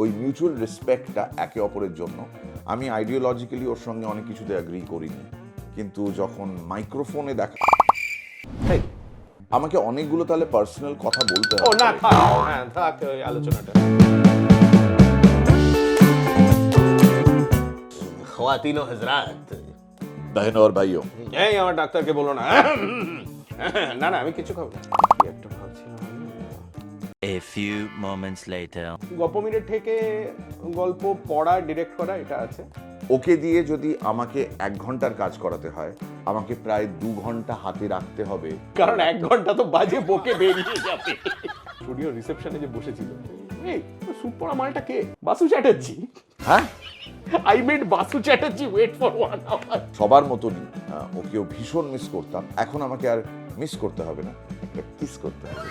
ওই মিউচুয়াল রেসপেক্টটা একে অপরের জন্য। আমি আইডিওলজিক্যালি ওর সঙ্গে অনেক কিছুতে অ্যাগ্রি করিনি, কিন্তু যখন মাইক্রোফোনে দেখা আমাকে অনেকগুলো তাহলে পার্সোনাল কথা বলতে ও হবে। না থাক, হ্যাঁ থাক ওই আলোচনাটা। খাওয়াতিনো হযরত, बहनों और भाइयों, এই আমার ডাক্তারকে বলো না। না না আমি কিছু খাবো না, কি একটা ভাবছিলাম আমি। A few moments later. গল্প মিনিট থেকে গল্প পড়া ডিরেক্ট করা এটা আছে। ওকে দিয়ে যদি আমাকে 1 ঘন্টার কাজ করাতে হয়, আমাকে প্রায় 2 ঘন্টা হাতে রাখতে হবে, কারণ 1 ঘন্টা তো বাজে বকে বেরিয়ে যাবে। স্টুডিও রিসেপশনে যে বসেছিল, এই স্যুট পরা মালটা কে? বাসু চ্যাটার্জি। হ্যাঁ I made Basu Chatterjee wait for 1 hour. সবার মতনই ওকেও ভীষণ মিস করতাম। এখন আমাকে আর মিস করতে হবে না, কিস করতে হবে।